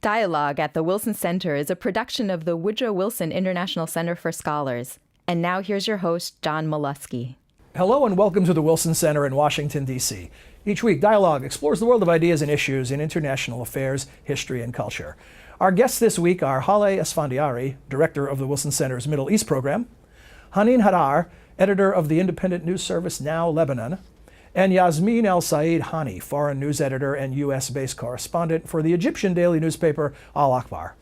Dialogue at the Wilson Center is a production of the Woodrow Wilson International Center for Scholars. And now here's your host, John Molesky. Hello and welcome to the Wilson Center in Washington, D.C. Each week, Dialogue explores the world of ideas and issues in international affairs, history, and culture. Our guests this week are Haleh Esfandiari, director of the Wilson Center's Middle East program, Hanin Ghaddar, editor of the independent news service Now Lebanon, and Yassmine El Sayed Hani, foreign news editor and U.S.-based correspondent for the Egyptian daily newspaper Al Akhbar.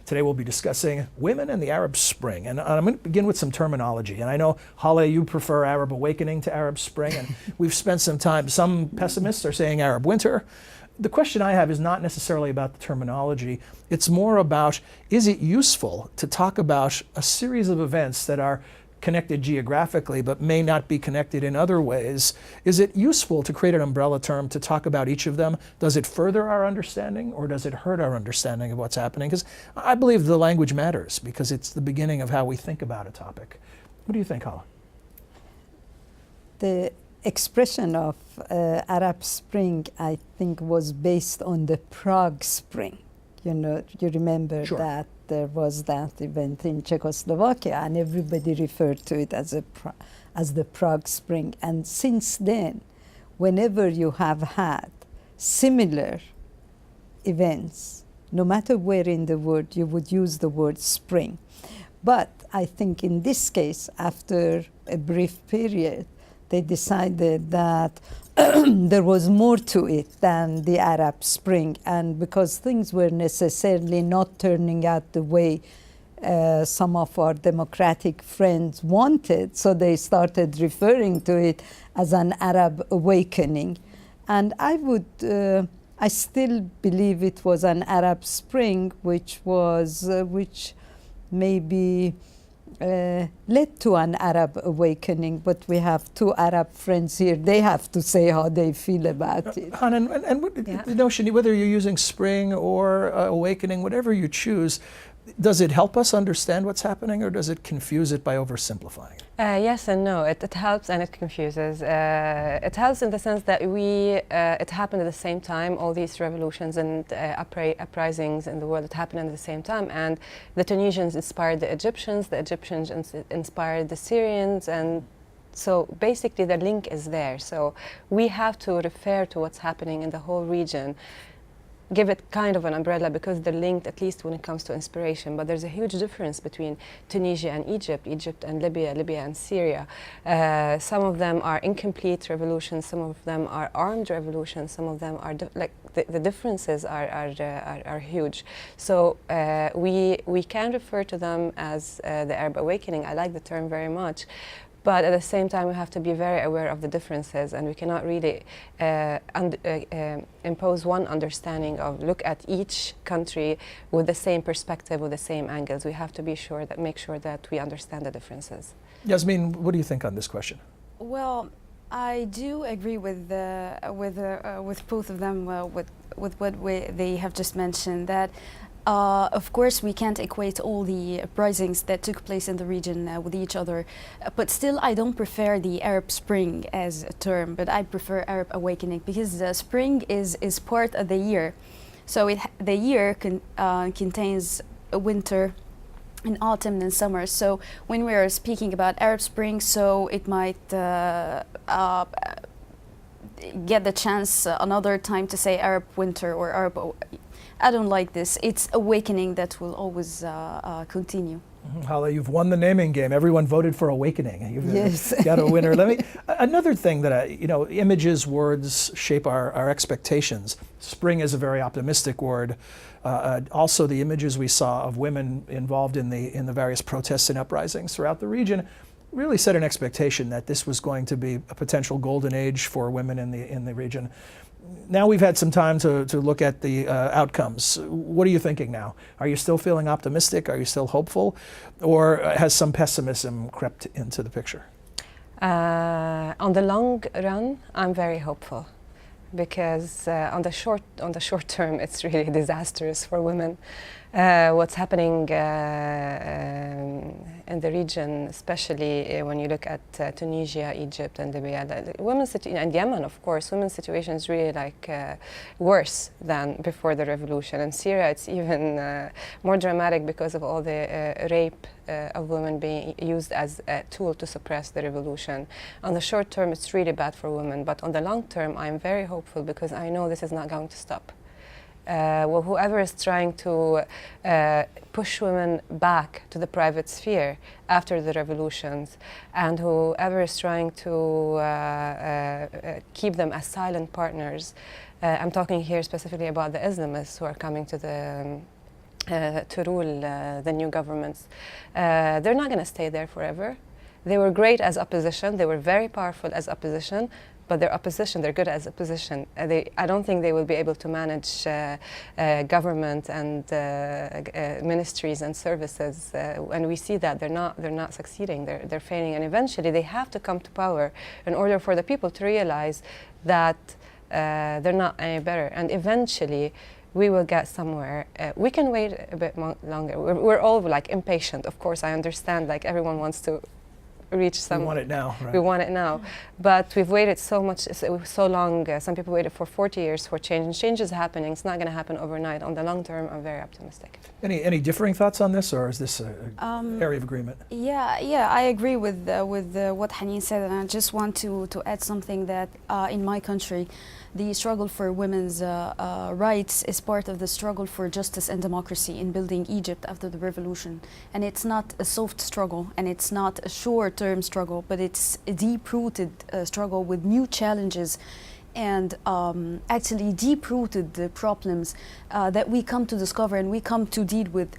Today we'll be discussing women and the Arab Spring, and I'm going to begin with some terminology. And I know, Haleh, you prefer Arab Awakening to Arab Spring, and we've spent some time, some pessimists are saying Arab Winter. The question I have is not necessarily about the terminology, it's more about, is it useful to talk about a series of events that are connected geographically but may not be connected in other ways? Is it useful to create an umbrella term to talk about each of them? Does it further our understanding or does it hurt our understanding of what's happening? Because I believe the language matters because it's the beginning of how we think about a topic. What do you think, Haleh? The expression of Arab Spring, I think, was based on the Prague Spring. You know, you remember Sure. that there was that event in Czechoslovakia, and everybody referred to it as the Prague Spring. And since then, whenever you have had similar events, no matter where in the world, you would use the word spring. But I think in this case, after a brief period, they decided that there was more to it than the Arab Spring, and because things were necessarily not turning out the way some of our democratic friends wanted, so they started referring to it as an Arab awakening. And I still believe it was an Arab Spring, which maybe led to an Arab awakening, but we have two Arab friends here. They have to say how they feel about it. Hanin, the notion, whether you're using spring or awakening, whatever you choose, does it help us understand what's happening or does it confuse it by oversimplifying it? Yes and no. It helps and it confuses. It helps in the sense that it happened at the same time, all these revolutions and uprisings in the world that happened at the same time, and the Tunisians inspired the Egyptians inspired the Syrians, and so basically the link is there. So we have to refer to what's happening in the whole region, give it kind of an umbrella because they're linked, at least when it comes to inspiration. But there's a huge difference between Tunisia and Egypt and Libya and Syria. Some of them are incomplete revolutions, some of them are armed revolutions, some of them are the differences are huge. So we can refer to them as the Arab Awakening. I like the term very much. But at the same time, we have to be very aware of the differences, and we cannot really impose one understanding of look at each country with the same perspective, with the same angles. We have to make sure that we understand the differences. Yassmine, what do you think on this question? Well, I do agree with both of them, with what they have just mentioned, that of course, we can't equate all the uprisings that took place in the region with each other, but still I don't prefer the Arab Spring as a term, but I prefer Arab Awakening because the spring is part of the year. So the year contains a winter, an autumn and summer. So when we are speaking about Arab Spring, so it might get the chance another time to say Arab Winter or Arab. I don't like this. It's awakening that will always continue. Haleh, you've won the naming game. Everyone voted for awakening. You've Yes. got a winner. Another thing that images, words shape our expectations. Spring is a very optimistic word. Also, the images we saw of women involved in the various protests and uprisings throughout the region really set an expectation that this was going to be a potential golden age for women in the region. Now we've had some time to look at the outcomes. What are you thinking now? Are you still feeling optimistic? Are you still hopeful? Or has some pessimism crept into the picture? On the long run, I'm very hopeful because on the short term, it's really disastrous for women. What's happening in the region, especially when you look at Tunisia, Egypt, and Libya. And Yemen, of course, women's situation is really like worse than before the revolution. In Syria, it's even more dramatic because of all the rape of women being used as a tool to suppress the revolution. On the short term, it's really bad for women, but on the long term, I'm very hopeful because I know this is not going to stop. Well, whoever is trying to push women back to the private sphere after the revolutions, and whoever is trying to keep them as silent partners, I'm talking here specifically about the Islamists who are coming to to rule the new governments. They're not going to stay there forever. They were great as opposition. They were very powerful as opposition. But they're opposition, they're good as opposition. I don't think they will be able to manage government and ministries and services. And we see that they're not succeeding. They're failing, and eventually they have to come to power in order for the people to realize that they're not any better. And eventually, we will get somewhere. We can wait a bit longer. We're all like impatient. Of course, I understand. Like everyone wants to reach some. We want it now, right? We want it now, but we've waited so long. Some people waited for 40 years for change, and change is happening. It's not going to happen overnight. On the long term, I'm very optimistic. Any differing thoughts on this, or is this an area of agreement? Yeah, I agree with what Hanin said, and I just want to add something that in my country, the struggle for women's rights is part of the struggle for justice and democracy in building Egypt after the revolution. And it's not a soft struggle, and it's not a short-term struggle, but it's a deep-rooted struggle with new challenges and actually deep-rooted problems that we come to discover and we come to deal with.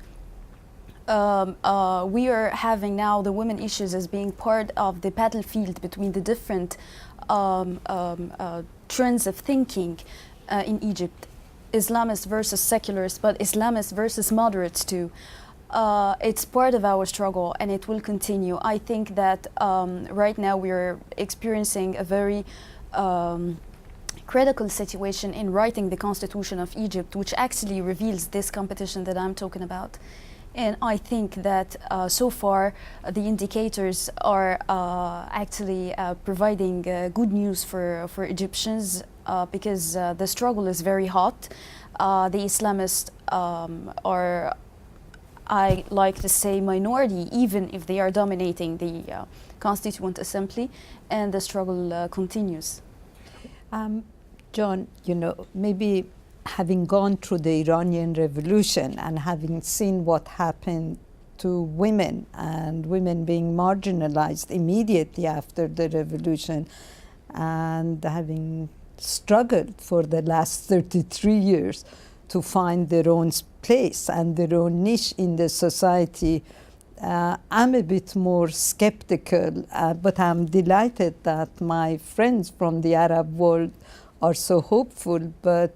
We are having now the women issues as being part of the battlefield between the different trends of thinking in Egypt, Islamists versus secularists, but Islamists versus moderates too. It's part of our struggle, and it will continue. I think that right now we are experiencing a very critical situation in writing the Constitution of Egypt, which actually reveals this competition that I'm talking about. And I think that so far the indicators are actually providing good news for Egyptians because the struggle is very hot. The Islamists are, I like to say, minority, even if they are dominating the Constituent Assembly, and the struggle continues. John, maybe having gone through the Iranian Revolution and having seen what happened to women and women being marginalized immediately after the revolution, and having struggled for the last 33 years to find their own place and their own niche in the society, I'm a bit more skeptical, but I'm delighted that my friends from the Arab world are so hopeful. But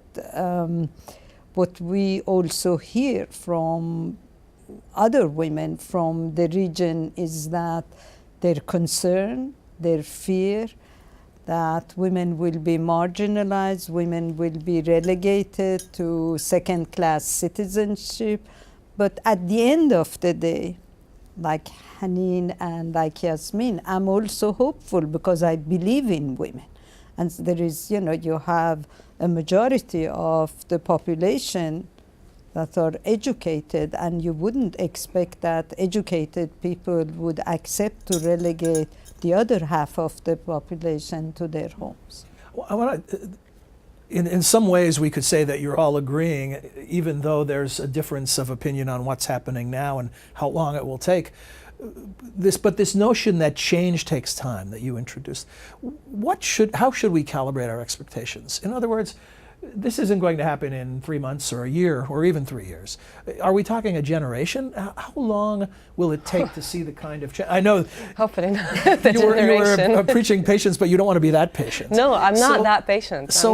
what we also hear from other women from the region is that their concern, their fear that women will be marginalized, women will be relegated to second-class citizenship. But at the end of the day, like Hanin and like Yassmine, I'm also hopeful because I believe in women. And there is, you have a majority of the population that are educated, and you wouldn't expect that educated people would accept to relegate the other half of the population to their homes. Well, I want to, in some ways, we could say that you're all agreeing, even though there's a difference of opinion on what's happening now and how long it will take. But this notion that change takes time that you introduced, how should we calibrate our expectations? In other words, this isn't going to happen in 3 months or a year or even 3 years. Are we talking a generation? How long will it take to see the kind of change? I know hopefully not you were preaching patience, but you don't want to be that patient. No, I'm not that patient. So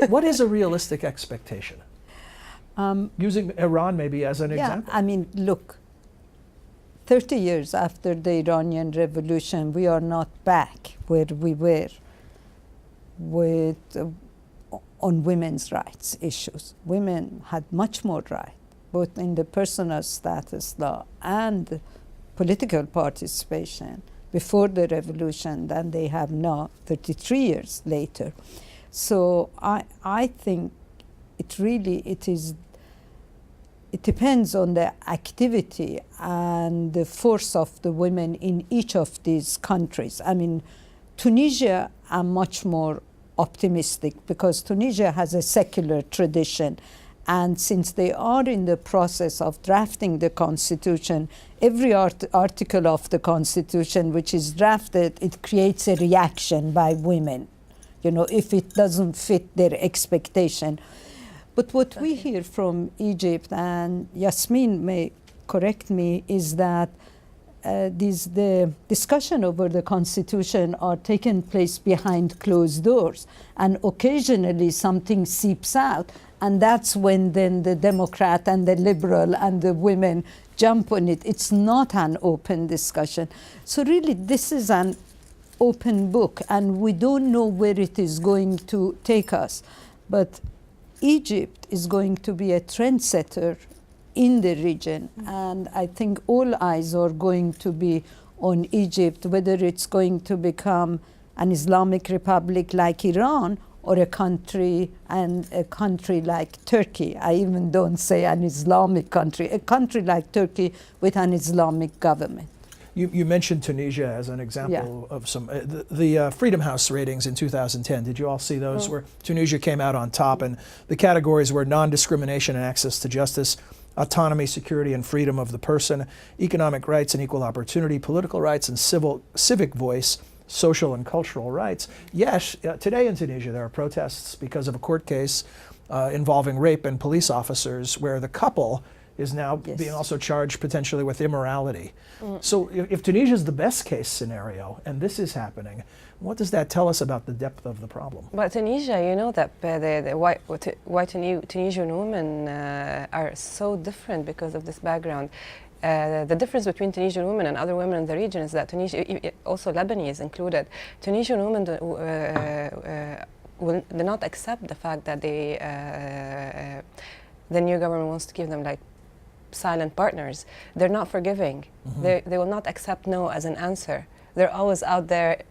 what is a realistic expectation? Using Iran maybe as an example. I mean, look, 30 years after the Iranian Revolution, we are not back where we were on women's rights issues. Women had much more right, both in the personal status law and political participation before the revolution than they have now, 33 years later. So I think it depends on the activity and the force of the women in each of these countries. I mean, Tunisia, I'm much more optimistic because Tunisia has a secular tradition. And since they are in the process of drafting the constitution, every article of the constitution which is drafted, it creates a reaction by women, you know, if it doesn't fit their expectation. But what we hear from Egypt, and Yassmine may correct me, is that the discussion over the constitution are taking place behind closed doors, and occasionally something seeps out, and that's when then the Democrat and the liberal and the women jump on it. It's not an open discussion. So really this is an open book, and we don't know where it is going to take us. But Egypt is going to be a trendsetter in the region, and I think all eyes are going to be on Egypt, whether it's going to become an Islamic republic like Iran or a country like Turkey. I even don't say an Islamic country, a country like Turkey with an Islamic government. You mentioned Tunisia as an example of some, the Freedom House ratings in 2010. Did you all see those where Tunisia came out on top, and the categories were non-discrimination and access to justice, autonomy, security, and freedom of the person, economic rights and equal opportunity, political rights and civic voice, social and cultural rights. Yes, today in Tunisia there are protests because of a court case involving rape and police officers where the couple is now being also charged potentially with immorality. So if Tunisia is the best case scenario and this is happening, what does that tell us about the depth of the problem? But Tunisia, you know that the white Tunisian women are so different because of this background. The difference between Tunisian women and other women in the region is that Tunisia, also Lebanese included, Tunisian women will not accept the fact that the new government wants to give them like silent partners. They're not forgiving. They will not accept no as an answer. They're always out there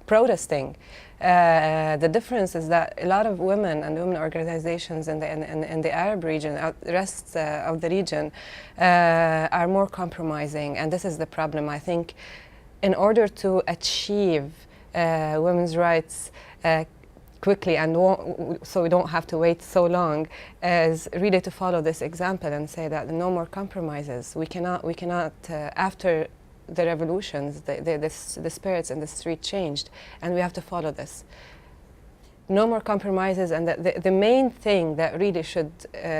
protesting. The difference is that a lot of women and women organizations in the Arab region, the rest of the region, are more compromising, and this is the problem. I think in order to achieve women's rights quickly, and so we don't have to wait so long, is really to follow this example and say that no more compromises. We cannot after the revolutions, the spirits in the street changed, and we have to follow this. No more compromises, and the main thing that really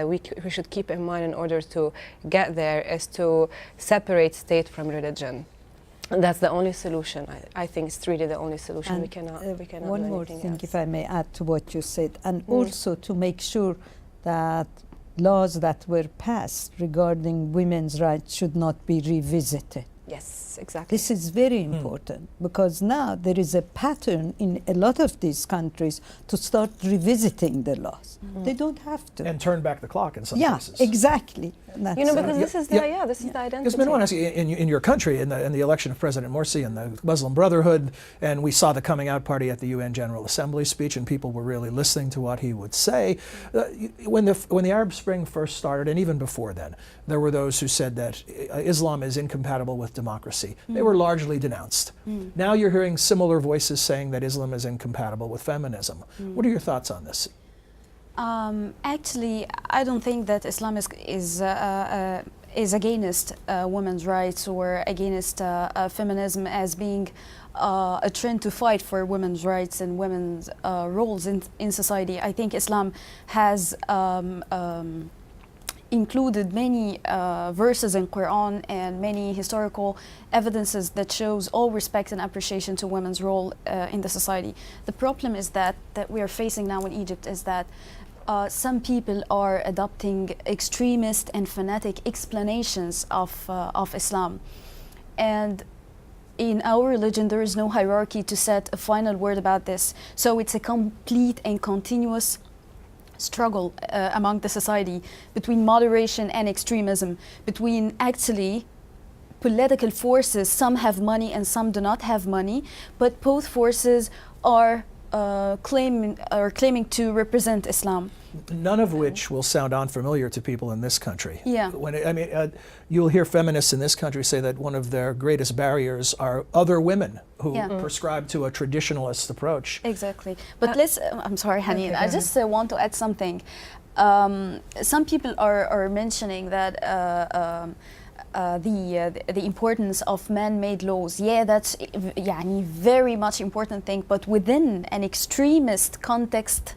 we should keep in mind in order to get there is to separate state from religion. And that's the only solution. I think it's really the only solution. And we cannot one do more anything thing, else. if I may add to what you said, and also to make sure that laws that were passed regarding women's rights should not be revisited. Yes, exactly. This is very important because now there is a pattern in a lot of these countries to start revisiting the laws. They don't have to. And turn back the clock in some cases. Yeah, exactly. That's You know, because this is the this is the identity. Because I want to ask you, in your country, in the election of President Morsi and the Muslim Brotherhood, and we saw the coming out party at the UN General Assembly speech, and people were really listening to what he would say. When the Arab Spring first started, and even before then, there were those who said that Islam is incompatible with democracy. They were largely denounced. Now you're hearing similar voices saying that Islam is incompatible with feminism. What are your thoughts on this? Actually, I don't think that Islam is against women's rights or against feminism as being a trend to fight for women's rights and women's roles in society. I think Islam has included many verses in Quran and many historical evidences that shows all respect and appreciation to women's role in the society. The problem is that we are facing now in Egypt is that some people are adopting extremist and fanatic explanations of Islam. And in our religion, there is no hierarchy to set a final word about this. So it's a complete and continuous struggle among the society between moderation and extremism, between actually political forces. Some have money and some do not have money, but both forces are claiming to represent Islam. None of which will sound unfamiliar to people in this country. Yeah. You'll hear feminists in this country say that one of their greatest barriers are other women who prescribe to a traditionalist approach. Exactly. But I'm sorry, Hanin, I just want to add something. Some people are mentioning that the importance of man-made laws. Yeah, that's very much important thing, but within an extremist context,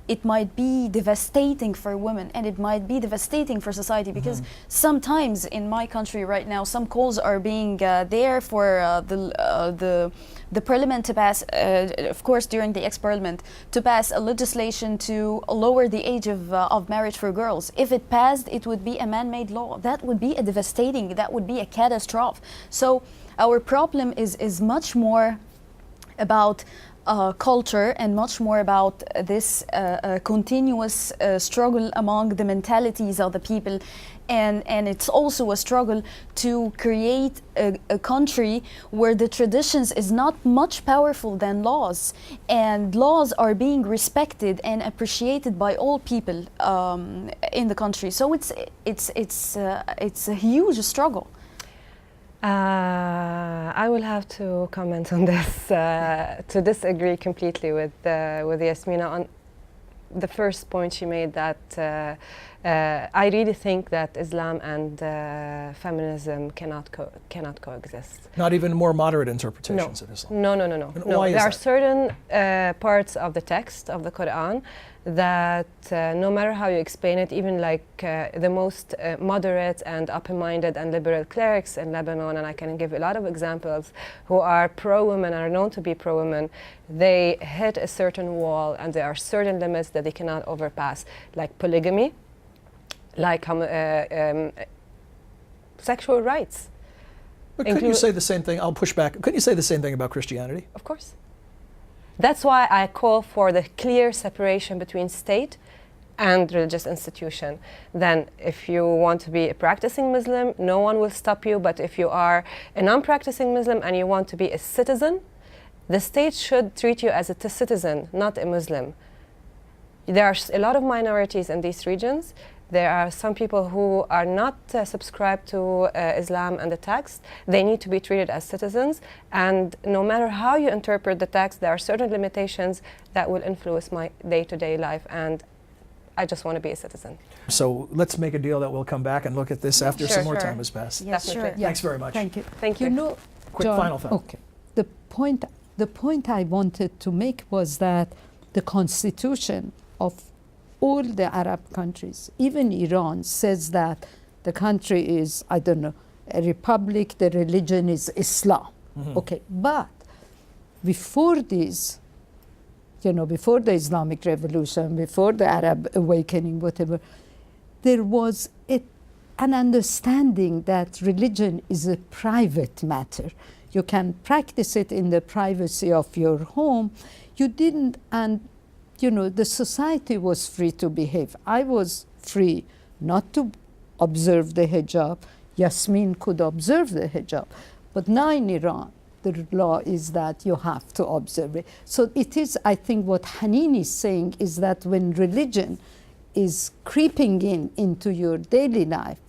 it might be devastating for women and it might be devastating for society, because sometimes in my country right now, some calls are being there for the parliament to pass, of course during the ex-parliament, to pass a legislation to lower the age of marriage for girls. If it passed, it would be a man-made law. That would be that would be a catastrophe. So our problem is much more about culture and much more about this continuous struggle among the mentalities of the people, and it's also a struggle to create a country where the traditions is not much powerful than laws, and laws are being respected and appreciated by all people in the country. So it's a huge struggle. I will have to comment on this, to disagree completely with Yassmine on the first point she made, that I really think that Islam and feminism cannot coexist. Not even more moderate interpretations of Islam? No. Why There are is that? certain parts of the text of the Quran that no matter how you explain it, even like the most moderate and open-minded and liberal clerics in Lebanon, and I can give a lot of examples, who are pro-women and are known to be pro-women, they hit a certain wall and there are certain limits that they cannot overpass, like polygamy, like sexual rights. But couldn't you say the same thing? I'll push back. Couldn't you say the same thing about Christianity? Of course. That's why I call for the clear separation between state and religious institution. Then if you want to be a practicing Muslim, no one will stop you, but if you are a non-practicing Muslim and you want to be a citizen, the state should treat you as a citizen, not a Muslim. There are a lot of minorities in these regions. There are some people who are not subscribed to Islam and the text. They need to be treated as citizens, and no matter how you interpret the text, there are certain limitations that will influence my day-to-day life, and I just want to be a citizen. So let's make a deal that we'll come back and look at this after some more time has passed. Yes, sure. Thanks very much. Thank you. Thank you. You know, Quick John, final thought. Okay. The point I wanted to make was that the constitution of all the Arab countries, even Iran, says that the country is, I don't know, a republic, the religion is Islam. Okay, but before this, before the Islamic Revolution, before the Arab awakening, whatever, there was an understanding that religion is a private matter. You can practice it in the privacy of your home. You didn't, and the society was free to behave. I was free not to observe the hijab. Yassmine could observe the hijab. But now in Iran, the law is that you have to observe it. So it is, I think what Hanin is saying is that when religion is creeping into your daily life,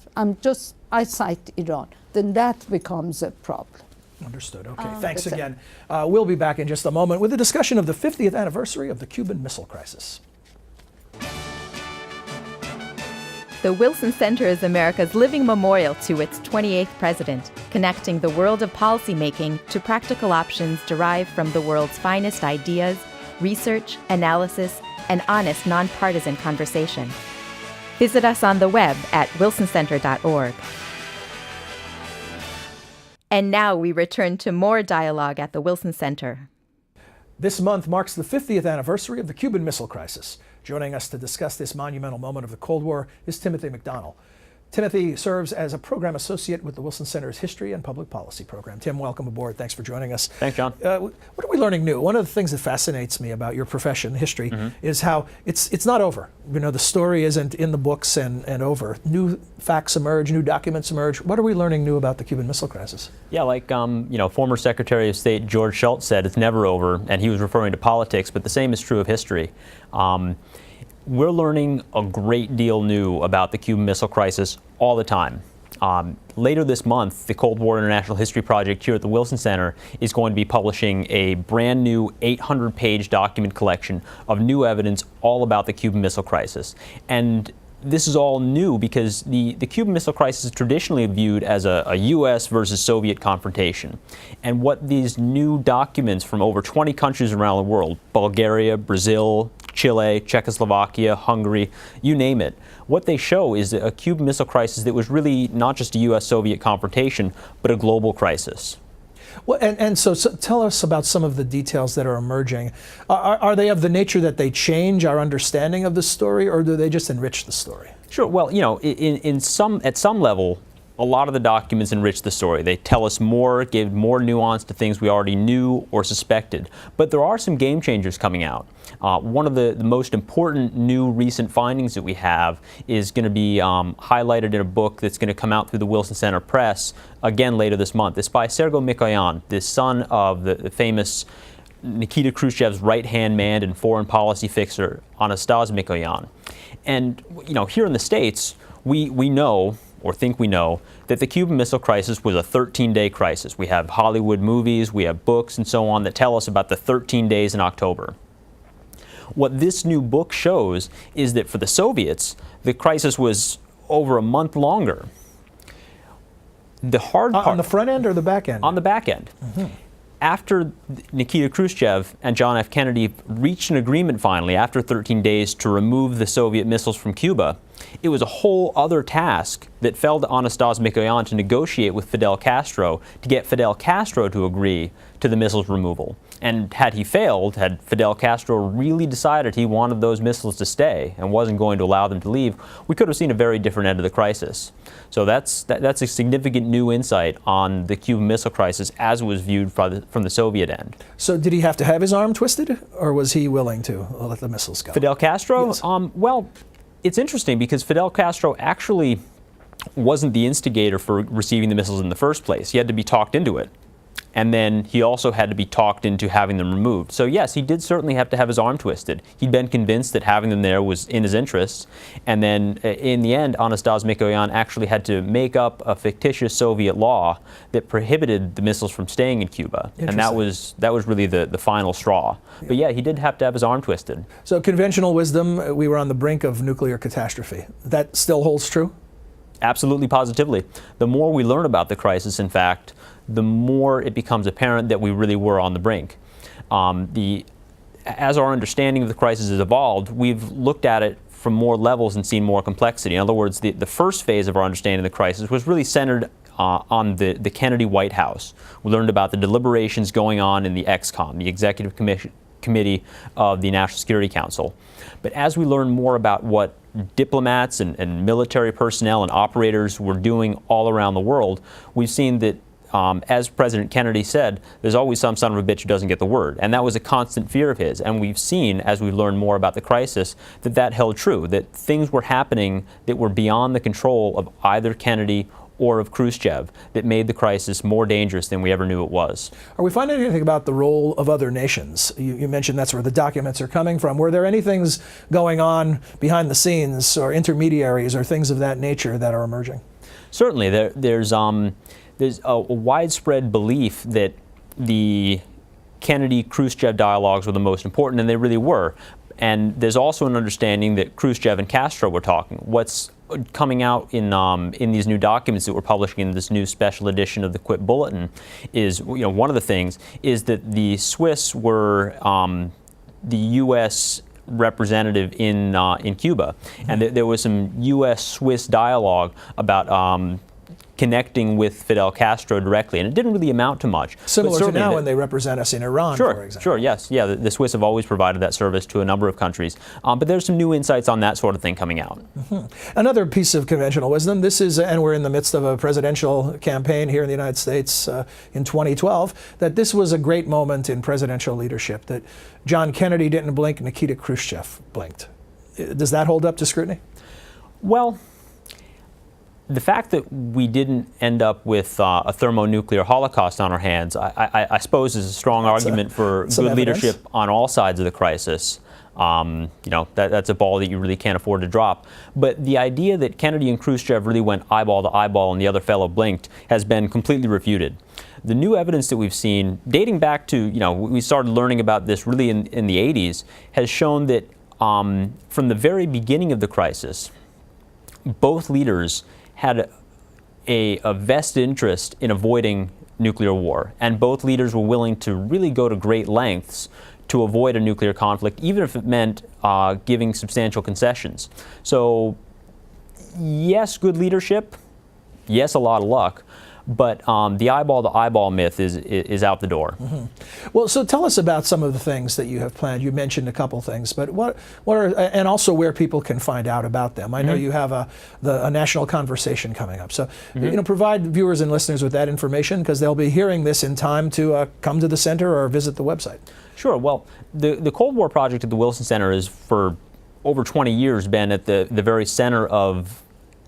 I cite Iran, then that becomes a problem. Understood. Okay, thanks again. We'll be back in just a moment with a discussion of the 50th anniversary of the Cuban Missile Crisis. The Wilson Center is America's living memorial to its 28th president, connecting the world of policymaking to practical options derived from the world's finest ideas, research, analysis, and honest, nonpartisan conversation. Visit us on the web at wilsoncenter.org. And now we return to more dialogue at the Wilson Center. This month marks the 50th anniversary of the Cuban Missile Crisis. Joining us to discuss this monumental moment of the Cold War is Timothy McDonnell. Timothy serves as a program associate with the Wilson Center's History and Public Policy program. Tim, welcome aboard. Thanks for joining us. Thanks, John. What are we learning new? One of the things that fascinates me about your profession, history, is how it's not over. You know, the story isn't in the books and over. New facts emerge, new documents emerge. What are we learning new about the Cuban Missile Crisis? Yeah, like former Secretary of State George Shultz said, it's never over, and he was referring to politics, but the same is true of history. We're learning a great deal new about the Cuban Missile Crisis all the time. Later this month, the Cold War International History Project here at the Wilson Center is going to be publishing a brand new 800-page document collection of new evidence all about the Cuban Missile Crisis. And this is all new because the Cuban Missile Crisis is traditionally viewed as a U.S. versus Soviet confrontation. And what these new documents from over 20 countries around the world, Bulgaria, Brazil, Chile, Czechoslovakia, Hungary, you name it, what they show is a Cuban Missile Crisis that was really not just a U.S.-Soviet confrontation, but a global crisis. Well, and so tell us about some of the details that are emerging. Are they of the nature that they change our understanding of the story, or do they just enrich the story? Sure. Well, you know, at some level, a lot of the documents enrich the story. They tell us more, give more nuance to things we already knew or suspected. But there are some game changers coming out. One of the most important new recent findings that we have is going to be highlighted in a book that's going to come out through the Wilson Center Press again later this month. It's by Sergei Mikoyan, the son of the famous Nikita Khrushchev's right-hand man and foreign policy fixer, Anastas Mikoyan. And, you know, here in the States, we know, or think we know, that the Cuban Missile Crisis was a 13-day crisis. We have Hollywood movies, we have books and so on that tell us about the 13 days in October. What this new book shows is that for the Soviets, the crisis was over a month longer. The hard part... On the front end or the back end? On the back end. After Nikita Khrushchev and John F. Kennedy reached an agreement finally after 13 days to remove the Soviet missiles from Cuba, it was a whole other task that fell to Anastas Mikoyan to negotiate with Fidel Castro to get Fidel Castro to agree to the missiles removal. And had he failed, had Fidel Castro really decided he wanted those missiles to stay and wasn't going to allow them to leave, we could have seen a very different end of the crisis. So that's a significant new insight on the Cuban Missile Crisis as it was viewed from the Soviet end. So did he have to have his arm twisted, or was he willing to let the missiles go? Fidel Castro? Yes. Well, it's interesting because Fidel Castro actually wasn't the instigator for receiving the missiles in the first place. He had to be talked into it. And then he also had to be talked into having them removed. So yes, he did certainly have to have his arm twisted. He'd been convinced that having them there was in his interests. And then in the end, Anastas Mikoyan actually had to make up a fictitious Soviet law that prohibited the missiles from staying in Cuba. And that was really the final straw. Yeah. But yeah, he did have to have his arm twisted. So conventional wisdom, we were on the brink of nuclear catastrophe. That still holds true? Absolutely, positively. The more we learn about the crisis, in fact, the more it becomes apparent that we really were on the brink. As our understanding of the crisis has evolved, we've looked at it from more levels and seen more complexity. In other words, the first phase of our understanding of the crisis was really centered on the Kennedy White House. We learned about the deliberations going on in the ExComm, the Executive Committee of the National Security Council. But as we learn more about what diplomats and military personnel and operators were doing all around the world, we've seen that as President Kennedy said, there's always some son of a bitch who doesn't get the word. And that was a constant fear of his. And we've seen, as we've learned more about the crisis, that held true, that things were happening that were beyond the control of either Kennedy or of Khrushchev that made the crisis more dangerous than we ever knew it was. Are we finding anything about the role of other nations? You mentioned that's where the documents are coming from. Were there any things going on behind the scenes or intermediaries or things of that nature that are emerging? Certainly. There's a widespread belief that the Kennedy-Khrushchev dialogues were the most important, and they really were. And there's also an understanding that Khrushchev and Castro were talking. What's coming out in these new documents that we're publishing in this new special edition of the Quip Bulletin is, one of the things is that the Swiss were the U.S. representative in Cuba, and there was some U.S.-Swiss dialogue about connecting with Fidel Castro directly, and it didn't really amount to much. Similar to now when they represent us in Iran, for example. Sure, yes. Yeah, the Swiss have always provided that service to a number of countries. But there's some new insights on that sort of thing coming out. Another piece of conventional wisdom, this is, and we're in the midst of a presidential campaign here in the United States in 2012, that this was a great moment in presidential leadership, that John Kennedy didn't blink, Nikita Khrushchev blinked. Does that hold up to scrutiny? Well, the fact that we didn't end up with a thermonuclear holocaust on our hands, I suppose, is a strong argument for good leadership on all sides of the crisis. That's a ball that you really can't afford to drop. But the idea that Kennedy and Khrushchev really went eyeball to eyeball and the other fellow blinked has been completely refuted. The new evidence that we've seen, dating back to, we started learning about this really in the 80s, has shown that from the very beginning of the crisis, both leaders had a vested interest in avoiding nuclear war, and both leaders were willing to really go to great lengths to avoid a nuclear conflict, even if it meant giving substantial concessions. So, yes, good leadership, yes, a lot of luck, but the eyeball-to-eyeball myth is out the door. Well, so tell us about some of the things that you have planned. You mentioned a couple things, but what are, and also where people can find out about them. I know you have a national conversation coming up, so provide viewers and listeners with that information, because they'll be hearing this in time to come to the center or visit the website. Sure. Well, the Cold War Project at the Wilson Center has for over 20 years been at the very center of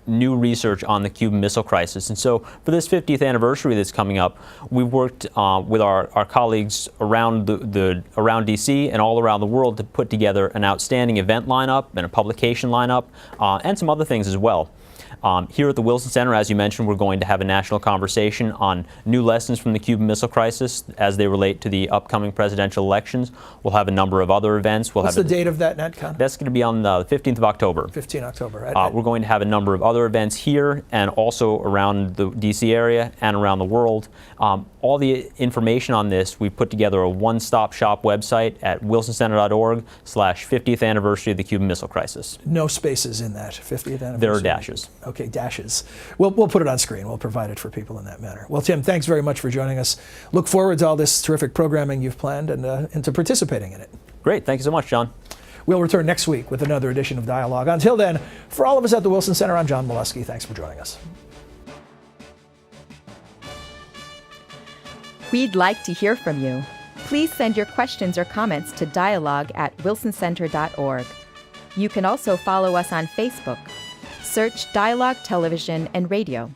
new research on the Cuban Missile Crisis. And so for this 50th anniversary that's coming up, we've worked with our colleagues around around DC and all around the world to put together an outstanding event lineup and a publication lineup and some other things as well. Here at the Wilson Center, as you mentioned, we're going to have a national conversation on new lessons from the Cuban Missile Crisis as they relate to the upcoming presidential elections. We'll have a number of other events. What's the date of that NetCon? That's going to be on the 15th of October. 15th October. We're going to have a number of other events here and also around the DC area and around the world. All the information on this, we've put together a one-stop shop website at wilsoncenter.org/50th anniversary of the Cuban Missile Crisis. No spaces in that 50th anniversary? There are dashes. Okay, dashes. We'll put it on screen. We'll provide it for people in that manner. Well, Tim, thanks very much for joining us. Look forward to all this terrific programming you've planned and to participating in it. Great. Thank you so much, John. We'll return next week with another edition of Dialogue. Until then, for all of us at the Wilson Center, I'm John Molesky. Thanks for joining us. We'd like to hear from you. Please send your questions or comments to dialogue@wilsoncenter.org. You can also follow us on Facebook. Search Dialogue Television and Radio.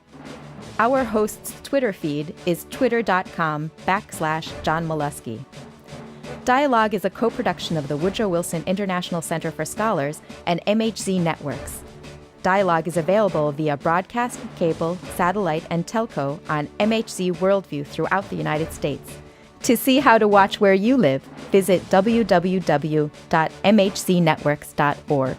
Our host's Twitter feed is twitter.com/John Molesky. Dialogue is a co-production of the Woodrow Wilson International Center for Scholars and MHZ Networks. Dialogue is available via broadcast, cable, satellite, and telco on MHZ Worldview throughout the United States. To see how to watch where you live, visit www.mhznetworks.org.